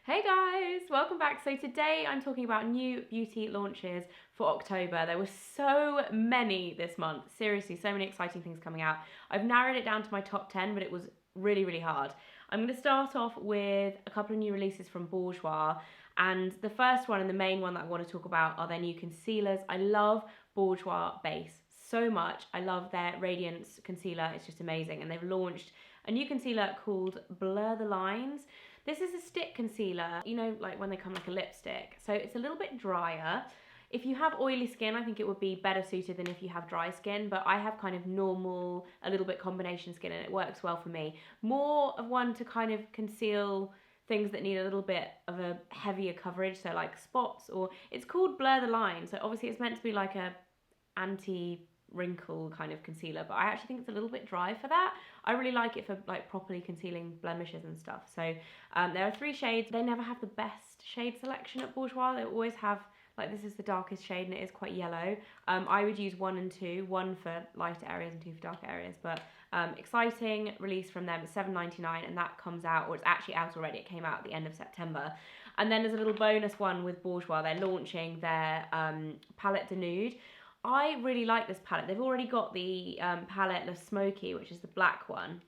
Hey guys, welcome back. So today I'm talking about new beauty launches for October. There were so many this month. Seriously, so many exciting things coming out. I've narrowed it down to my top 10, but it was really hard. I'm going to start off with a couple of new releases from Bourjois. And the first one and the main one that I want to talk about are their new concealers. I love Bourjois Base so much. I love their Radiance concealer. It's just amazing. And they've launched a new concealer called Blur the Lines. This is a stick concealer, you know, like when they come like a lipstick. So it's a little bit drier. If you have oily skin, I think it would be better suited than if you have dry skin, but I have kind of normal, a little bit combination skin, and it works well for me. More of one to kind of conceal things that need a little bit of a heavier coverage, so like spots, or it's called Blur the Line. So obviously it's meant to be like a anti-wrinkle kind of concealer, but I actually think it's a little bit dry for that. I really like it for like properly concealing blemishes and stuff. So there are 3 shades. They never have the best shade selection at Bourjois. They always have, like, this is the darkest shade and it is quite yellow. I would use 1 and 2, 1 for lighter areas and 2 for darker areas. But exciting release from them. It's $7.99 and that comes out, or it's actually out already. It came out at the end of September. And then there's a little bonus one with Bourjois. They're launching their Palette de Nude. I really like this palette. They've already got the palette Le Smoky, which is the black one,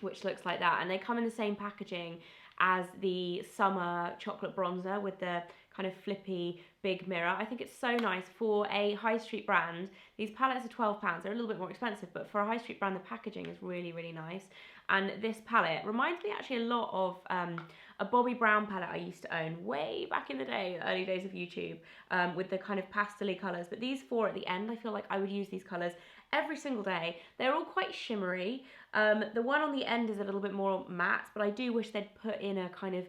which looks like that. And they come in the same packaging as the summer chocolate bronzer with the kind of flippy big mirror. I think it's so nice for a high street brand. These palettes are £12. They're a little bit more expensive, but for a high street brand, the packaging is really nice. And this palette reminds me actually a lot of a Bobbi Brown palette I used to own way back in the day, the early days of YouTube, with the kind of pastel-y colours. But these 4 at the end, I feel like I would use these colours every single day. They're all quite shimmery. The one on the end is a little bit more matte, but I do wish they'd put in a kind of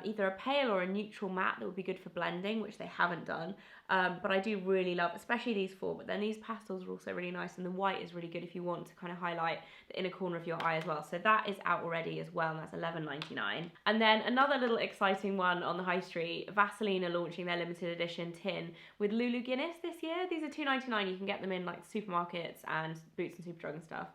either a pale or a neutral matte that would be good for blending, which they haven't done. But I do really love, especially these 4, but then these pastels are also really nice, and the white is really good if you want to kind of highlight the inner corner of your eye as well. So that is out already as well, and that's $11.99. And then another little exciting one on the high street, Vaseline are launching their limited edition tin with Lulu Guinness this year. These are $2.99. You can get them in like supermarkets and Boots and Superdrug and stuff.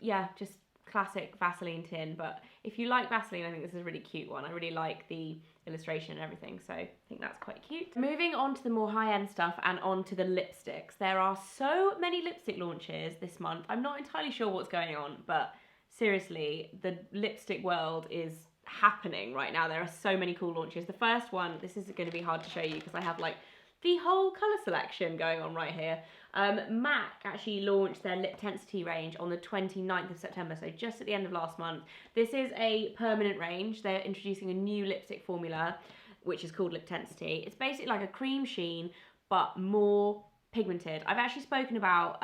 Yeah, just classic Vaseline tin, but if you like Vaseline, I think this is a really cute one. I really like the illustration and everything, so I think that's quite cute. Moving on to the more high-end stuff and on to the lipsticks. There are so many lipstick launches this month. I'm not entirely sure what's going on, but seriously, the lipstick world is happening right now. There are so many cool launches. The first one, this is going to be hard to show you because I have like the whole colour selection going on right here. MAC actually launched their Liptensity range on the 29th of September, so just at the end of last month. This is a permanent range. They're introducing a new lipstick formula, which is called Liptensity. It's basically like a cream sheen, but more pigmented. I've actually spoken about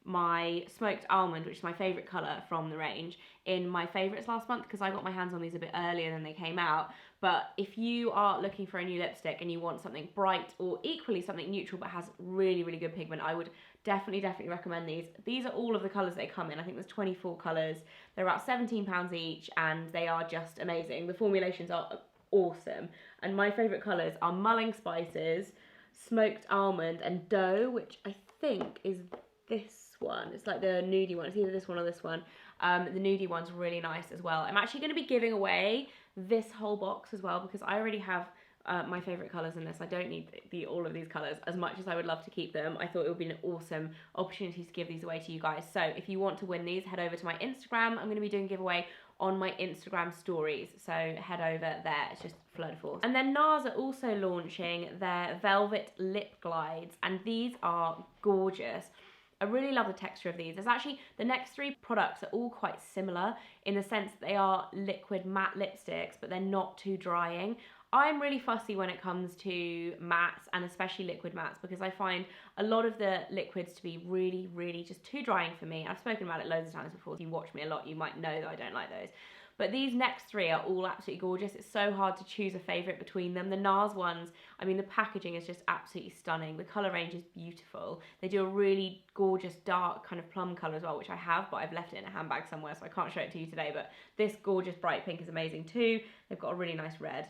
my smoked almond, which is my favourite colour from the range, in my favourites last month because I got my hands on these a bit earlier than they came out. But if you are looking for a new lipstick and you want something bright or equally something neutral but has really good pigment, I would definitely recommend these. These are all of the colours they come in. I think there's 24 colours. They're about £17 each and they are just amazing. The formulations are awesome. And my favourite colours are Mulling Spices, Smoked Almond and Dough, which I think is this one. It's like the nudie one. It's either this one or this one. The nudie one's really nice as well. I'm actually going to be giving away this whole box as well because I already have my favourite colours in this. I don't need all of these colours as much as I would love to keep them. I thought it would be an awesome opportunity to give these away to you guys. So if you want to win these, head over to my Instagram. I'm going to be doing a giveaway on my Instagram stories, so head over there. It's just Fleur de Force. And then NARS are also launching their Velvet Lip Glides, and these are gorgeous. I really love the texture of these. There's actually, the next 3 products are all quite similar in the sense that they are liquid matte lipsticks, but they're not too drying. I'm really fussy when it comes to mattes and especially liquid mattes because I find a lot of the liquids to be really just too drying for me. I've spoken about it loads of times before. If you watch me a lot, you might know that I don't like those. But these next 3 are all absolutely gorgeous. It's so hard to choose a favourite between them. The NARS ones, I mean, the packaging is just absolutely stunning. The colour range is beautiful. They do a really gorgeous dark kind of plum colour as well, which I have, but I've left it in a handbag somewhere, so I can't show it to you today. But this gorgeous bright pink is amazing too. They've got a really nice red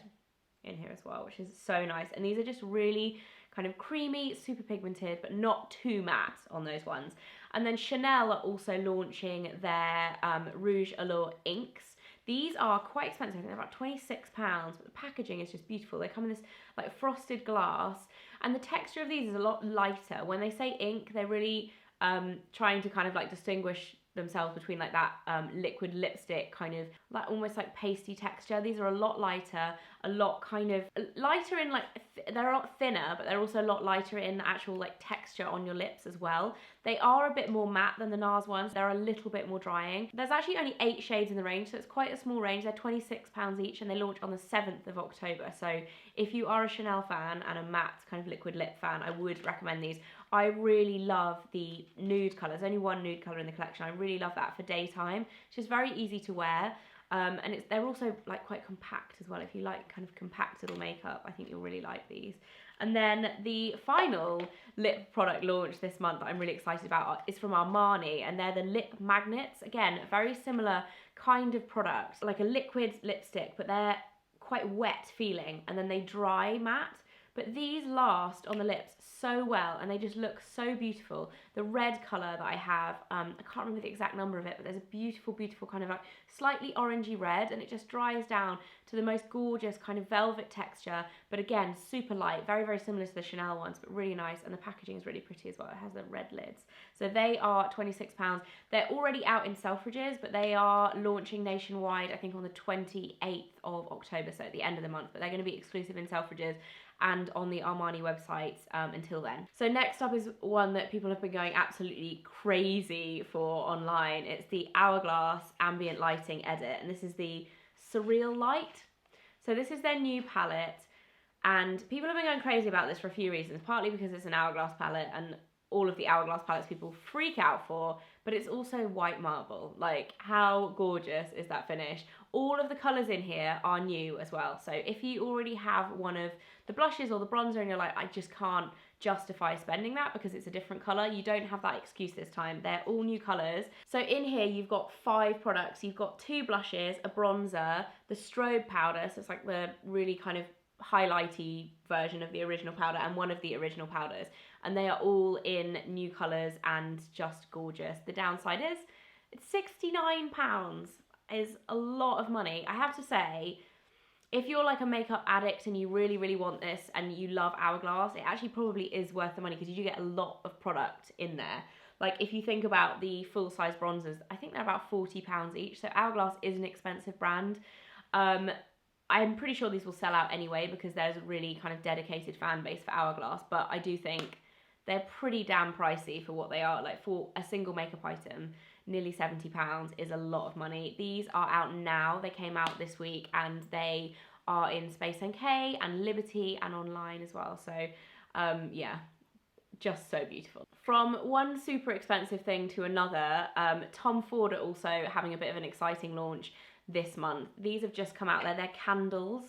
in here as well, which is so nice. And these are just really kind of creamy, super pigmented, but not too matte on those ones. And then Chanel are also launching their Rouge Allure inks. These are quite expensive. They're about £26, but the packaging is just beautiful. They come in this like frosted glass, and the texture of these is a lot lighter. When they say ink, they're really trying to kind of like distinguish themselves between like that liquid lipstick kind of like almost like pasty texture. These are a lot lighter, a lot kind of lighter in like they're a lot thinner, but they're also a lot lighter in the actual like texture on your lips as well. They are a bit more matte than the NARS ones. They're a little bit more drying. There's actually only 8 shades in the range, so it's quite a small range. They're £26 each, and they launch on the 7th of October. So if you are a Chanel fan and a matte kind of liquid lip fan, I would recommend these. I really love the nude colour. There's only one nude colour in the collection. I really love that for daytime. It's just very easy to wear. And they're also like quite compact as well. If you like kind of compact little makeup, I think you'll really like these. And then the final lip product launch this month that I'm really excited about is from Armani, and they're the Lip Magnets. Again, a very similar kind of product, like a liquid lipstick, but they're quite wet feeling, and then they dry matte. But these last on the lips so well, and they just look so beautiful. The red colour that I have, I can't remember the exact number of it, but there's a beautiful, beautiful kind of like slightly orangey red, and it just dries down to the most gorgeous kind of velvet texture, but again, super light, very, very similar to the Chanel ones, but really nice, and the packaging is really pretty as well. It has the red lids. So they are £26. They're already out in Selfridges, but they are launching nationwide, I think on the 28th of October, so at the end of the month, but they're going to be exclusive in Selfridges and on the Armani website until then. So next up is one that people have been going absolutely crazy for online. It's the Hourglass Ambient Lighting Edit, and this is the Surreal Light. So this is their new palette, and people have been going crazy about this for a few reasons, partly because it's an Hourglass palette and all of the Hourglass palettes people freak out for, but it's also white marble. Like, how gorgeous is that finish? All of the colours in here are new as well. So if you already have one of the blushes or the bronzer and you're like, I just can't justify spending that because it's a different colour, you don't have that excuse this time. They're all new colours. So in here you've got 5 products. You've got 2 blushes, a bronzer, the strobe powder, so it's like the really kind of highlighty version of the original powder, and one of the original powders, and they are all in new colours and just gorgeous. The downside is it's £69, is a lot of money. I have to say, if you're like a makeup addict and you really, really want this and you love Hourglass, it actually probably is worth the money because you do get a lot of product in there. Like, if you think about the full-size bronzers, I think they're about £40 each, so Hourglass is an expensive brand. I'm pretty sure these will sell out anyway because there's a really kind of dedicated fan base for Hourglass, but I do think they're pretty damn pricey for what they are. Like, for a single makeup item, nearly £70 is a lot of money. These are out now. They came out this week, and they are in Space NK and Liberty and online as well. So yeah, just so beautiful. From one super expensive thing to another, Tom Ford are also having a bit of an exciting launch this month. These have just come out. They're candles.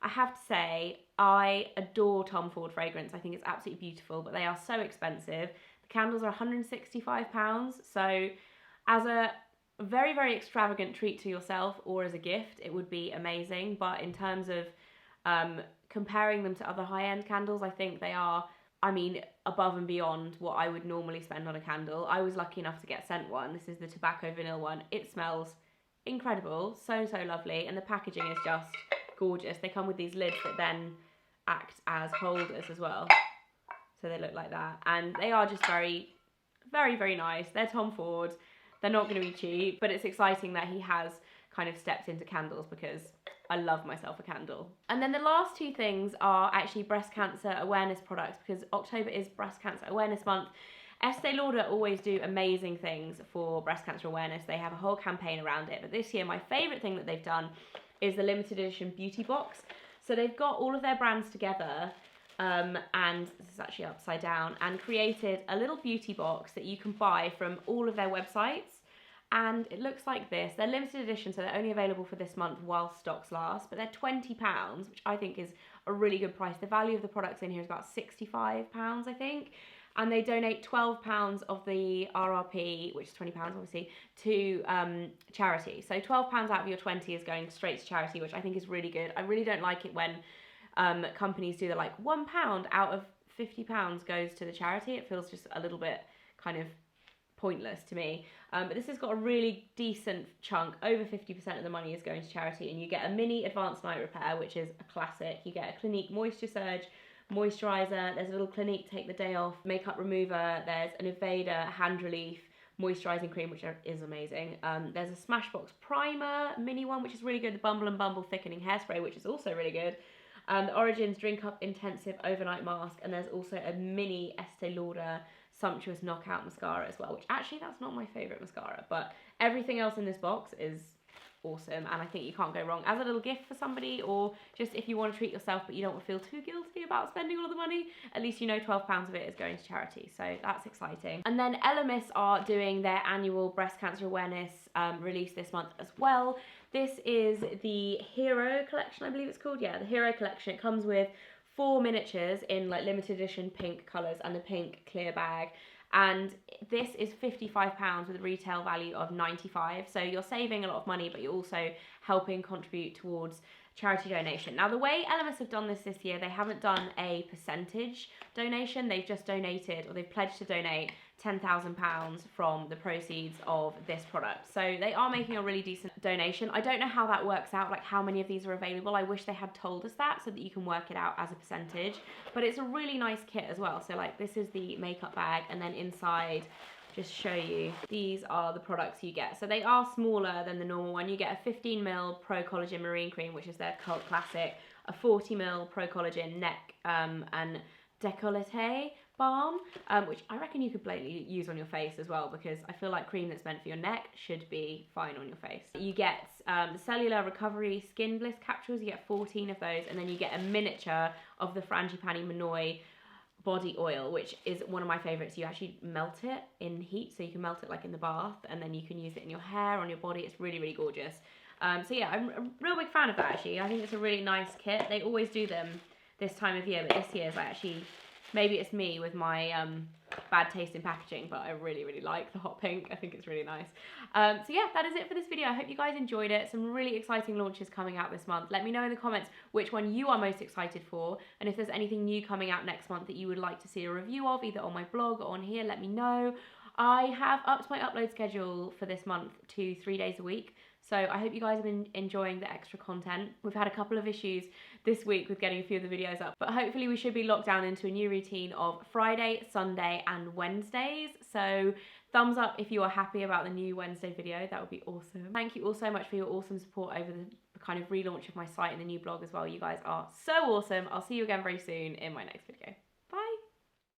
I have to say, I adore Tom Ford fragrance. I think it's absolutely beautiful, but they are so expensive. The candles are £165, so as a very, very extravagant treat to yourself or as a gift, it would be amazing. But in terms of comparing them to other high-end candles, I think they are, I mean, above and beyond what I would normally spend on a candle. I was lucky enough to get sent one. This is the tobacco vanilla one. It smells incredible, so, so lovely, and the packaging is just gorgeous. They come with these lids that then act as holders as well, so they look like that, and they are just very, very, very nice. They're Tom Ford. They're not going to be cheap, but it's exciting that he has kind of stepped into candles because I love myself a candle. And then the last 2 things are actually breast cancer awareness products, because October is Breast Cancer Awareness Month. Estee Lauder always do amazing things for breast cancer awareness. They have a whole campaign around it. But this year, my favourite thing that they've done is the limited edition beauty box. So they've got all of their brands together, and this is actually upside down, and created a little beauty box that you can buy from all of their websites. And it looks like this. They're limited edition, so they're only available for this month while stocks last. But they're £20, which I think is a really good price. The value of the products in here is about £65, I think. And they donate £12 of the RRP, which is £20 obviously, to charity. So £12 out of your 20 is going straight to charity, which I think is really good. I really don't like it when companies do that, like £1 out of £50 goes to the charity. It feels just a little bit kind of pointless to me. But this has got a really decent chunk. Over 50% of the money is going to charity, and you get a mini advanced night repair, which is a classic. You get a Clinique Moisture Surge moisturizer. There's a little Clinique Take the Day Off makeup remover. There's an Evader hand relief moisturizing cream, which is amazing. There's a Smashbox primer mini one, which is really good. The Bumble and Bumble thickening hairspray, which is also really good. The Origins Drink Up Intensive Overnight Mask, and there's also a mini Estee Lauder Sumptuous Knockout Mascara as well, which actually that's not my favourite mascara, but everything else in this box is awesome, and I think you can't go wrong as a little gift for somebody, or just if you want to treat yourself but you don't feel too guilty about spending all of the money. At least you know £12 of it is going to charity, so that's exciting. And then Elemis are doing their annual breast cancer awareness release this month as well. This is the Hero collection, I believe it's called. Yeah, the Hero collection. It comes with 4 miniatures in like limited edition pink colours and a pink clear bag. And this is £55 with a retail value of £95. So you're saving a lot of money, but you're also helping contribute towards charity donation. Now, the way Elemis have done this year, they haven't done a percentage donation. They've just donated, or they've pledged to donate £10,000 from the proceeds of this product. So they are making a really decent donation. I don't know how that works out, like how many of these are available. I wish they had told us that so that you can work it out as a percentage. But it's a really nice kit as well. So like this is the makeup bag, and then inside, just show you, these are the products you get. So they are smaller than the normal one. You get a 15ml Pro Collagen Marine Cream, which is their cult classic, a 40ml Pro Collagen Neck and Décolleté balm, which I reckon you could blatantly use on your face as well, because I feel like cream that's meant for your neck should be fine on your face. You get the Cellular Recovery Skin Bliss capsules. You get 14 of those, and then you get a miniature of the Frangipani Manoi body oil, which is one of my favorites. You actually melt it in heat, so you can melt it like in the bath, and then you can use it in your hair, on your body. It's really, really gorgeous. So yeah, I'm a real big fan of that actually. I think it's a really nice kit. They always do them this time of year, but this year is like actually, maybe it's me with my bad taste in packaging, but I really, really like the hot pink. I think it's really nice. So yeah, that is it for this video. I hope you guys enjoyed it. Some really exciting launches coming out this month. Let me know in the comments which one you are most excited for, and if there's anything new coming out next month that you would like to see a review of, either on my blog or on here, let me know. I have upped my upload schedule for this month to 3 days a week. So I hope you guys have been enjoying the extra content. We've had a couple of issues this week with getting a few of the videos up, but hopefully we should be locked down into a new routine of Friday, Sunday and Wednesdays. So thumbs up if you are happy about the new Wednesday video. That would be awesome. Thank you all so much for your awesome support over the kind of relaunch of my site and the new blog as well. You guys are so awesome. I'll see you again very soon in my next video.